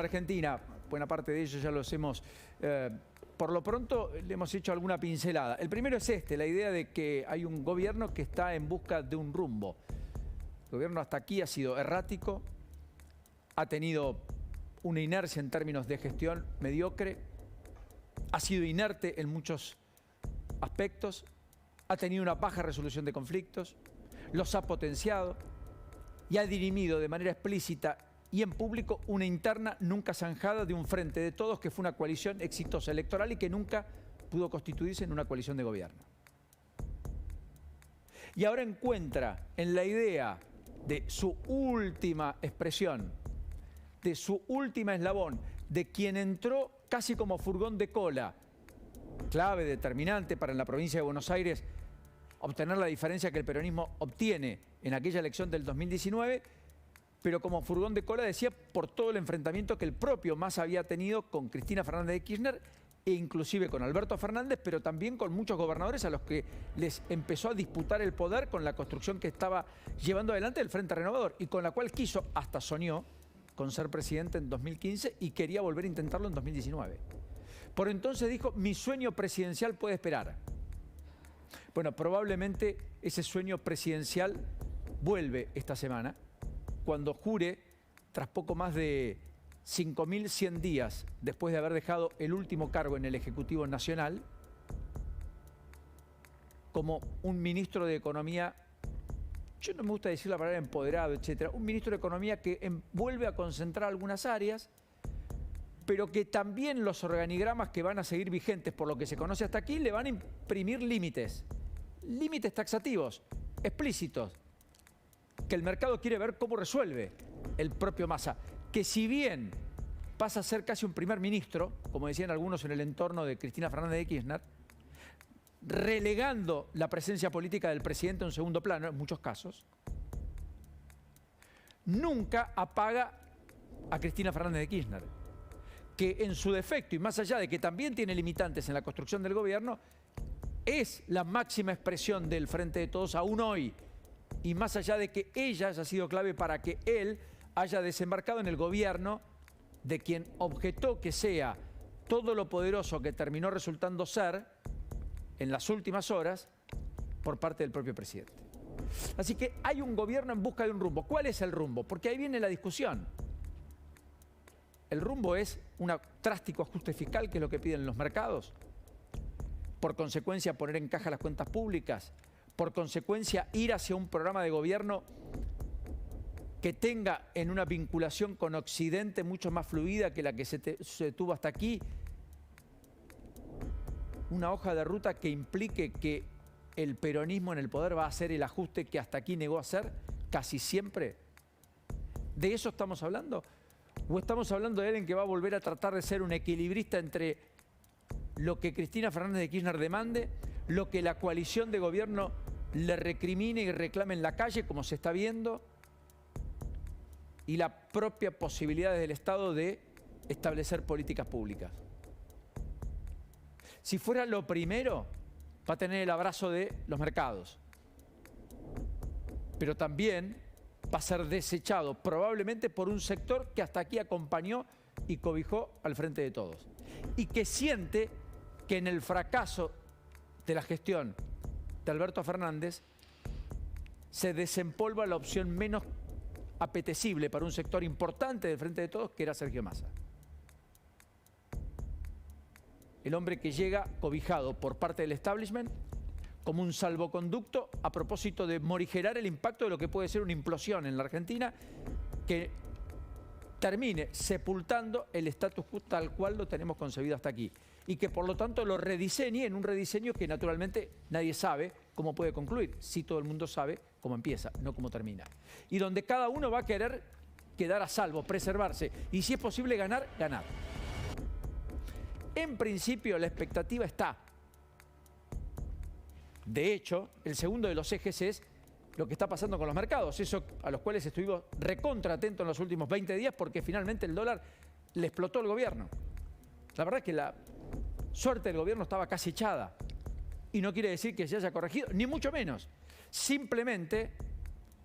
Argentina, buena parte de ellos ya los hemos, por lo pronto le hemos hecho alguna pincelada. El primero es la idea de que hay un gobierno que está en busca de un rumbo. El gobierno hasta aquí ha sido errático, ha tenido una inercia en términos de gestión mediocre, ha sido inerte en muchos aspectos, ha tenido una baja resolución de conflictos, los ha potenciado y ha dirimido de manera explícita y en público una interna nunca zanjada de un frente de todos que fue una coalición exitosa electoral y que nunca pudo constituirse en una coalición de gobierno. Y ahora encuentra en la idea de su última expresión, de su última eslabón, de quien entró casi como furgón de cola, clave, determinante para en la provincia de Buenos Aires obtener la diferencia que el peronismo obtiene en aquella elección del 2019, pero como furgón de cola, decía, por todo el enfrentamiento que el propio Massa había tenido con Cristina Fernández de Kirchner e inclusive con Alberto Fernández, pero también con muchos gobernadores a los que les empezó a disputar el poder con la construcción que estaba llevando adelante el Frente Renovador y con la cual quiso, hasta soñó, con ser presidente en 2015 y quería volver a intentarlo en 2019. Por entonces dijo, mi sueño presidencial puede esperar. Bueno, probablemente ese sueño presidencial vuelve esta semana, cuando jure, tras poco más de 5.100 días después de haber dejado el último cargo en el Ejecutivo Nacional, como un ministro de Economía, yo no me gusta decir la palabra empoderado, etcétera, un ministro de Economía que vuelve a concentrar algunas áreas, pero que también los organigramas que van a seguir vigentes por lo que se conoce hasta aquí le van a imprimir límites taxativos, explícitos, que el mercado quiere ver cómo resuelve el propio Massa, que si bien pasa a ser casi un primer ministro, como decían algunos en el entorno de Cristina Fernández de Kirchner, relegando la presencia política del presidente a un segundo plano, en muchos casos, nunca apaga a Cristina Fernández de Kirchner, que en su defecto, y más allá de que también tiene limitantes en la construcción del gobierno, es la máxima expresión del Frente de Todos aún hoy, y más allá de que ella haya sido clave para que él haya desembarcado en el gobierno de quien objetó que sea todo lo poderoso que terminó resultando ser en las últimas horas por parte del propio presidente. Así que hay un gobierno en busca de un rumbo. ¿Cuál es el rumbo? Porque ahí viene la discusión. El rumbo es un drástico ajuste fiscal, que es lo que piden los mercados. Por consecuencia, poner en caja las cuentas públicas. Por consecuencia, ir hacia un programa de gobierno que tenga en una vinculación con Occidente mucho más fluida que la que se tuvo hasta aquí. Una hoja de ruta que implique que el peronismo en el poder va a hacer el ajuste que hasta aquí negó hacer casi siempre. ¿De eso estamos hablando? ¿O estamos hablando de alguien que va a volver a tratar de ser un equilibrista entre lo que Cristina Fernández de Kirchner demande, lo que la coalición de gobierno le recrimine y reclame en la calle, como se está viendo, y la propia posibilidad del Estado de establecer políticas públicas? Si fuera lo primero, va a tener el abrazo de los mercados, pero también va a ser desechado probablemente por un sector que hasta aquí acompañó y cobijó al Frente de Todos y que siente que en el fracaso de la gestión de Alberto Fernández se desempolva la opción menos apetecible para un sector importante del Frente de Todos, que era Sergio Massa. El hombre que llega cobijado por parte del establishment como un salvoconducto a propósito de morigerar el impacto de lo que puede ser una implosión en la Argentina que termine sepultando el status quo tal cual lo tenemos concebido hasta aquí y que por lo tanto lo rediseñe en un rediseño que naturalmente nadie sabe cómo puede concluir. Sí, todo el mundo sabe cómo empieza, no cómo termina. Y donde cada uno va a querer quedar a salvo, preservarse y si es posible ganar, ganar. En principio la expectativa está. De hecho, el segundo de los ejes es lo que está pasando con los mercados, eso a los cuales estuvimos recontra atentos en los últimos 20 días porque finalmente el dólar le explotó al gobierno. La verdad es que la suerte del gobierno estaba casi echada y no quiere decir que se haya corregido, ni mucho menos. Simplemente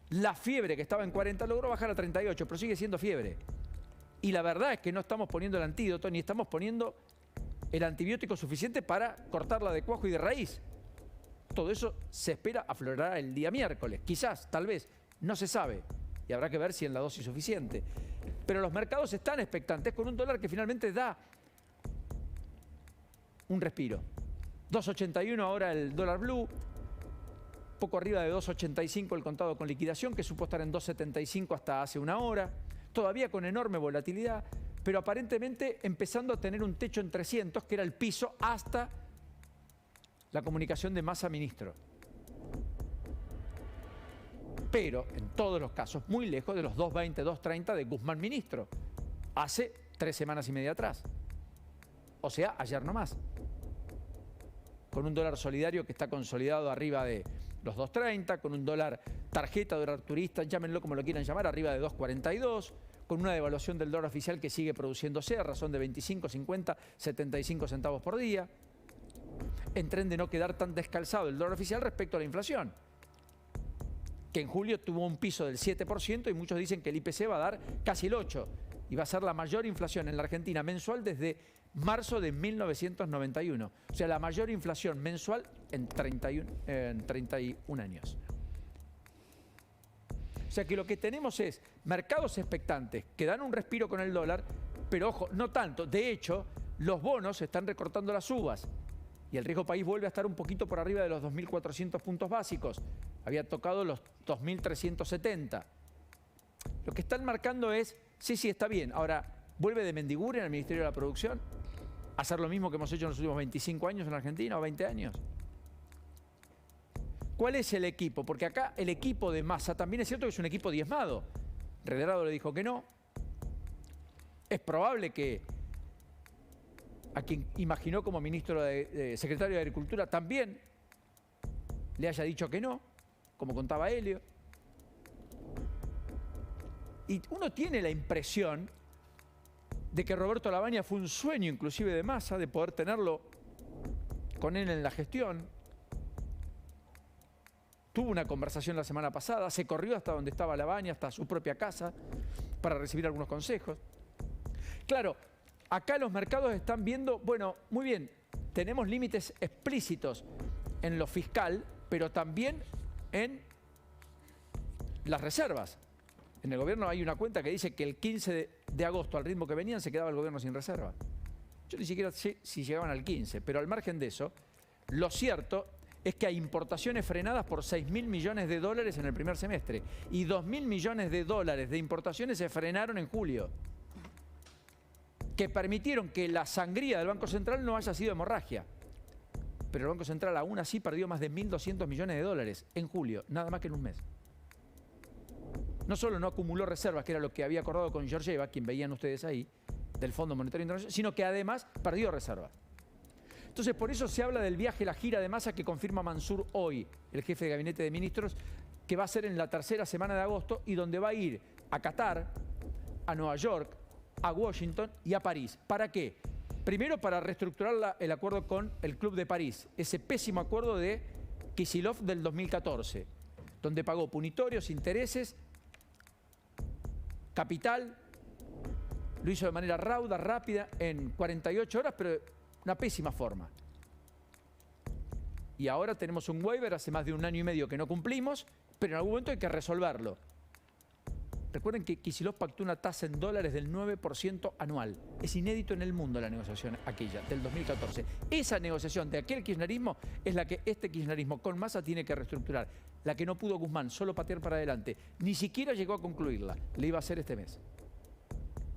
la fiebre que estaba en 40 logró bajar a 38, pero sigue siendo fiebre. Y la verdad es que no estamos poniendo el antídoto ni estamos poniendo el antibiótico suficiente para cortarla de cuajo y de raíz. Todo eso se espera aflorará el día miércoles. Quizás, tal vez, no se sabe. Y habrá que ver si en la dosis suficiente. Pero los mercados están expectantes con un dólar que finalmente da un respiro. 2.81 ahora el dólar blue, poco arriba de 2.85 el contado con liquidación, que supo estar en 2.75 hasta hace una hora, todavía con enorme volatilidad, pero aparentemente empezando a tener un techo en 300, que era el piso hasta la comunicación de Massa ministro. Pero en todos los casos muy lejos de los 2.20, 2.30 de Guzmán ministro, hace 3 semanas y media atrás. O sea, ayer nomás. Con un dólar solidario que está consolidado arriba de los 2.30, con un dólar tarjeta, dólar turista, llámenlo como lo quieran llamar, arriba de 2.42, con una devaluación del dólar oficial que sigue produciéndose a razón de 25, 50, 75 centavos por día, en tren de no quedar tan descalzado el dólar oficial respecto a la inflación, que en julio tuvo un piso del 7% y muchos dicen que el IPC va a dar casi el 8%, y va a ser la mayor inflación en la Argentina mensual desde marzo de 1991. O sea, la mayor inflación mensual en 31 años. O sea que lo que tenemos es mercados expectantes que dan un respiro con el dólar, pero ojo, no tanto. De hecho, los bonos están recortando las uvas y el riesgo país vuelve a estar un poquito por arriba de los 2.400 puntos básicos. Había tocado los 2.370. Lo que están marcando es, sí, está bien. Ahora, ¿vuelve de Mendigure en el Ministerio de la Producción? ¿Hacer lo mismo que hemos hecho en los últimos 25 años en Argentina o 20 años? ¿Cuál es el equipo? Porque acá el equipo de Massa también es cierto que es un equipo diezmado. Redrado le dijo que no. Es probable que a quien imaginó como ministro secretario de Agricultura también le haya dicho que no, como contaba Helio. Y uno tiene la impresión de que Roberto Lavagna fue un sueño inclusive de Massa, de poder tenerlo con él en la gestión. Tuvo una conversación la semana pasada, se corrió hasta donde estaba Lavagna, hasta su propia casa, para recibir algunos consejos. Claro, acá los mercados están viendo, bueno, muy bien, tenemos límites explícitos en lo fiscal, pero también en las reservas. En el gobierno hay una cuenta que dice que el 15 de agosto, al ritmo que venían, se quedaba el gobierno sin reserva. Yo ni siquiera sé si llegaban al 15, pero al margen de eso, lo cierto es que hay importaciones frenadas por 6.000 millones de dólares en el primer semestre y 2.000 millones de dólares de importaciones se frenaron en julio, que permitieron que la sangría del Banco Central no haya sido hemorragia. Pero el Banco Central aún así perdió más de 1.200 millones de dólares en julio, nada más que en un mes. No solo no acumuló reservas, que era lo que había acordado con Georgieva, quien veían ustedes ahí, del Fondo Monetario Internacional, sino que además perdió reservas. Entonces, por eso se habla del viaje, la gira de Massa que confirma Mansur hoy, el jefe de gabinete de ministros, que va a ser en la tercera semana de agosto y donde va a ir a Qatar, a Nueva York, a Washington y a París. ¿Para qué? Primero, para reestructurar el acuerdo con el Club de París, ese pésimo acuerdo de Kicillof del 2014, donde pagó punitorios, intereses, capital, lo hizo de manera rauda, rápida, en 48 horas, pero de una pésima forma. Y ahora tenemos un waiver, hace más de 1 año y medio que no cumplimos, pero en algún momento hay que resolverlo. Recuerden que Kicillof pactó una tasa en dólares del 9% anual. Es inédito en el mundo la negociación aquella, del 2014. Esa negociación de aquel kirchnerismo es la que este kirchnerismo con Massa tiene que reestructurar. La que no pudo Guzmán, solo patear para adelante. Ni siquiera llegó a concluirla. Le iba a hacer este mes.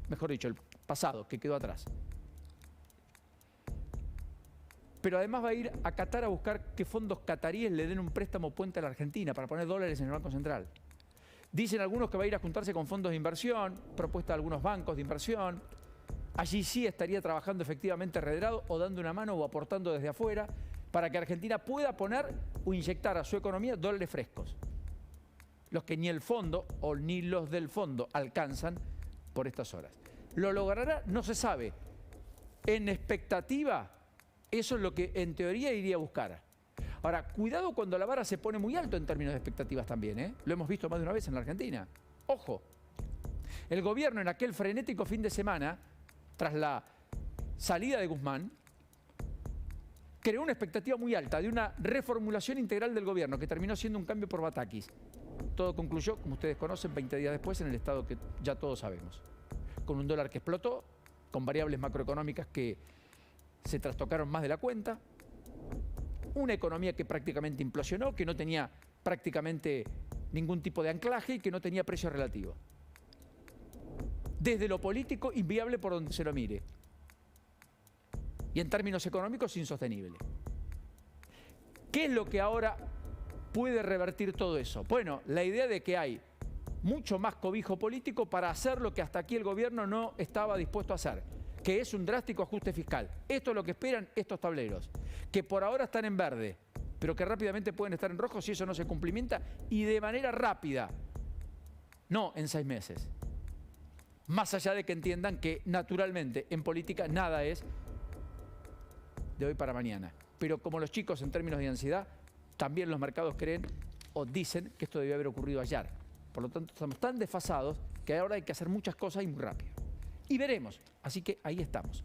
Mejor dicho, el pasado, que quedó atrás. Pero además va a ir a Qatar a buscar que fondos cataríes le den un préstamo puente a la Argentina para poner dólares en el Banco Central. Dicen algunos que va a ir a juntarse con fondos de inversión, propuesta de algunos bancos de inversión. Allí sí estaría trabajando efectivamente Redrado o dando una mano o aportando desde afuera para que Argentina pueda poner o inyectar a su economía dólares frescos. Los que ni el fondo o ni los del fondo alcanzan por estas horas. ¿Lo logrará? No se sabe. En expectativa, eso es lo que en teoría iría a buscar. Ahora, cuidado cuando la vara se pone muy alto en términos de expectativas también, ¿eh? Lo hemos visto más de una vez en la Argentina. Ojo. El gobierno en aquel frenético fin de semana, tras la salida de Guzmán, creó una expectativa muy alta de una reformulación integral del gobierno que terminó siendo un cambio por Batakis. Todo concluyó, como ustedes conocen, 20 días después en el estado que ya todos sabemos. Con un dólar que explotó, con variables macroeconómicas que se trastocaron más de la cuenta, una economía que prácticamente implosionó, que no tenía prácticamente ningún tipo de anclaje y que no tenía precio relativo. Desde lo político, inviable por donde se lo mire. Y en términos económicos, insostenible. ¿Qué es lo que ahora puede revertir todo eso? Bueno, la idea de que hay mucho más cobijo político para hacer lo que hasta aquí el gobierno no estaba dispuesto a hacer, que es un drástico ajuste fiscal. Esto es lo que esperan estos tableros, que por ahora están en verde, pero que rápidamente pueden estar en rojo si eso no se cumplimenta y de manera rápida, no en 6 meses. Más allá de que entiendan que naturalmente en política nada es de hoy para mañana. Pero como los chicos en términos de ansiedad, también los mercados creen o dicen que esto debió haber ocurrido ayer. Por lo tanto, estamos tan desfasados que ahora hay que hacer muchas cosas y muy rápido. Y veremos. Así que ahí estamos.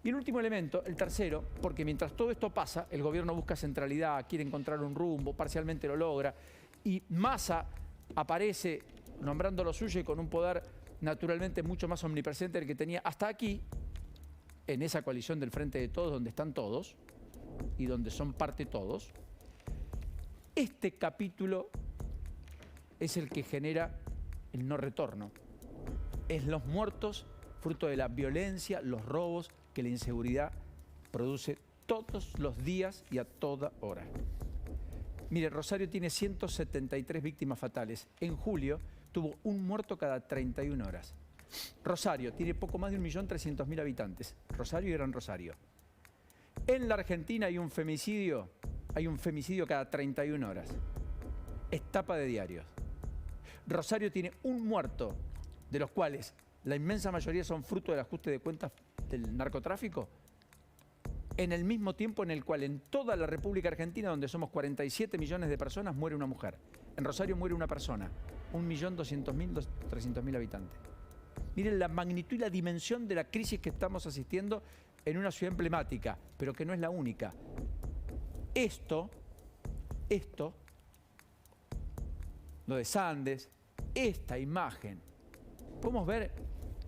Y el último elemento, el tercero, porque mientras todo esto pasa, el gobierno busca centralidad, quiere encontrar un rumbo, parcialmente lo logra, y Massa aparece nombrando lo suyo y con un poder naturalmente mucho más omnipresente del que tenía hasta aquí, en esa coalición del Frente de Todos, donde están todos y donde son parte todos. Este capítulo es el que genera el no retorno. Es los muertos fruto de la violencia, los robos que la inseguridad produce todos los días y a toda hora. Mire, Rosario tiene 173 víctimas fatales. En julio tuvo un muerto cada 31 horas. Rosario tiene poco más de 1.300.000 habitantes. Rosario y Gran Rosario. En la Argentina hay un femicidio cada 31 horas. Es tapa de diarios. Rosario tiene un muerto, de los cuales la inmensa mayoría son fruto del ajuste de cuentas del narcotráfico, en el mismo tiempo en el cual en toda la República Argentina, donde somos 47 millones de personas, muere una mujer. En Rosario muere una persona, 1.200.000, 300.000 habitantes. Miren la magnitud y la dimensión de la crisis que estamos asistiendo en una ciudad emblemática, pero que no es la única. Esto, lo de Sandes, esta imagen, podemos ver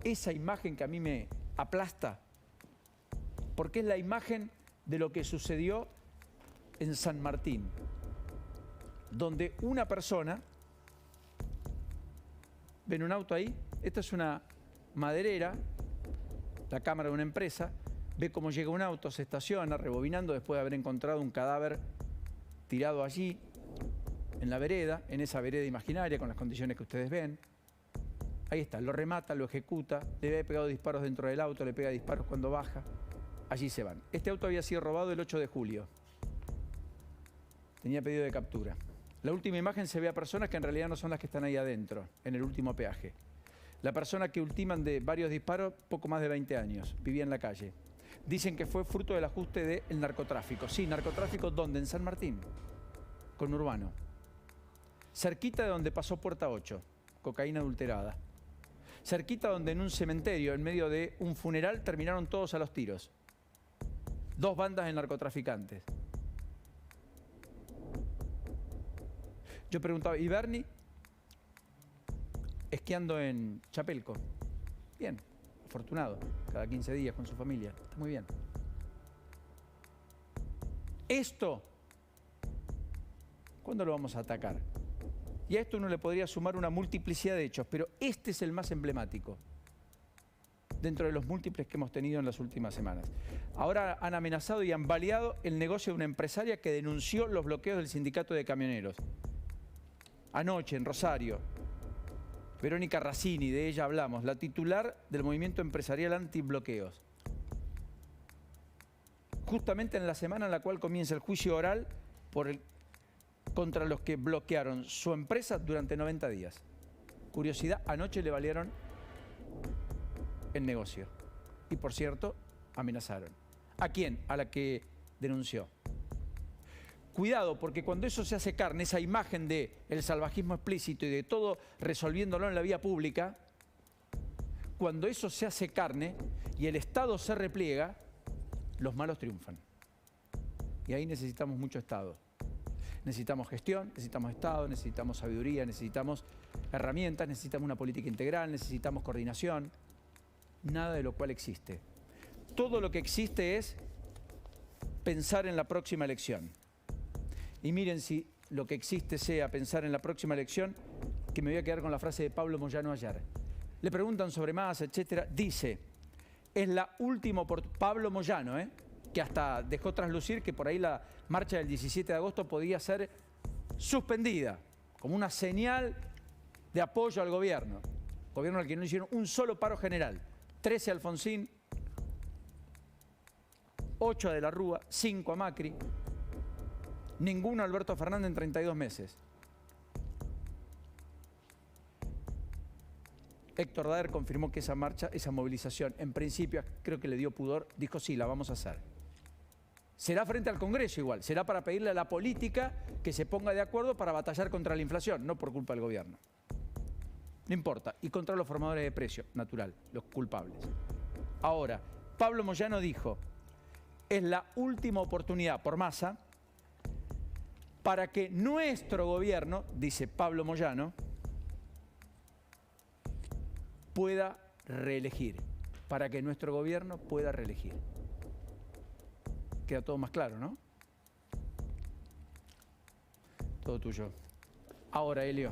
esa imagen que a mí me aplasta, porque es la imagen de lo que sucedió en San Martín, donde una persona, ven un auto ahí, esta es una maderera, la cámara de una empresa, ve cómo llega un auto, se estaciona, rebobinando después de haber encontrado un cadáver tirado allí, en la vereda, en esa vereda imaginaria, con las condiciones que ustedes ven. Ahí está, lo remata, lo ejecuta, le había pegado disparos dentro del auto, le pega disparos cuando baja. Allí se van. Este auto había sido robado el 8 de julio. Tenía pedido de captura. La última imagen se ve a personas que en realidad no son las que están ahí adentro, en el último peaje. La persona que ultiman de varios disparos, poco más de 20 años, vivía en la calle. Dicen que fue fruto del ajuste del narcotráfico. Sí, narcotráfico, ¿dónde? En San Martín, con Urbano. Cerquita de donde pasó Puerta 8, cocaína adulterada. Cerquita donde en un cementerio, en medio de un funeral, terminaron todos a los tiros. 2 bandas de narcotraficantes. Yo preguntaba, ¿y Bernie? Esquiando en Chapelco. Bien, afortunado, cada 15 días con su familia. Está muy bien. Esto, ¿cuándo lo vamos a atacar? Y a esto uno le podría sumar una multiplicidad de hechos, pero este es el más emblemático dentro de los múltiples que hemos tenido en las últimas semanas. Ahora han amenazado y han baleado el negocio de una empresaria que denunció los bloqueos del sindicato de camioneros. Anoche en Rosario, Verónica Razzini, de ella hablamos, la titular del movimiento empresarial antibloqueos. Justamente en la semana en la cual comienza el juicio oral contra los que bloquearon su empresa durante 90 días. Curiosidad, anoche le valieron el negocio. Y por cierto, amenazaron. ¿A quién? A la que denunció. Cuidado, porque cuando eso se hace carne, esa imagen del salvajismo explícito y de todo resolviéndolo en la vía pública, cuando eso se hace carne y el Estado se repliega, los malos triunfan. Y ahí necesitamos mucho Estado. Necesitamos gestión, necesitamos Estado, necesitamos sabiduría, necesitamos herramientas, necesitamos una política integral, necesitamos coordinación. Nada de lo cual existe. Todo lo que existe es pensar en la próxima elección. Y miren, si lo que existe sea pensar en la próxima elección, que me voy a quedar con la frase de Pablo Moyano ayer. Le preguntan sobre Massa, etcétera. Dice, es la última oportunidad. Pablo Moyano, que hasta dejó traslucir que por ahí la marcha del 17 de agosto podía ser suspendida, como una señal de apoyo al gobierno. Gobierno al que no hicieron un solo paro general. 13 a Alfonsín, 8 a De la Rúa, 5 a Macri, ninguno a Alberto Fernández en 32 meses. Héctor Daer confirmó que esa marcha, esa movilización, en principio creo que le dio pudor, dijo sí, la vamos a hacer. Será frente al Congreso igual, será para pedirle a la política que se ponga de acuerdo para batallar contra la inflación, no por culpa del gobierno. No importa, y contra los formadores de precios, natural, los culpables. Ahora, Pablo Moyano dijo, es la última oportunidad por Massa para que nuestro gobierno, dice Pablo Moyano, pueda reelegir, para que nuestro gobierno pueda reelegir. Queda todo más claro, ¿no? Todo tuyo. Ahora, Helio.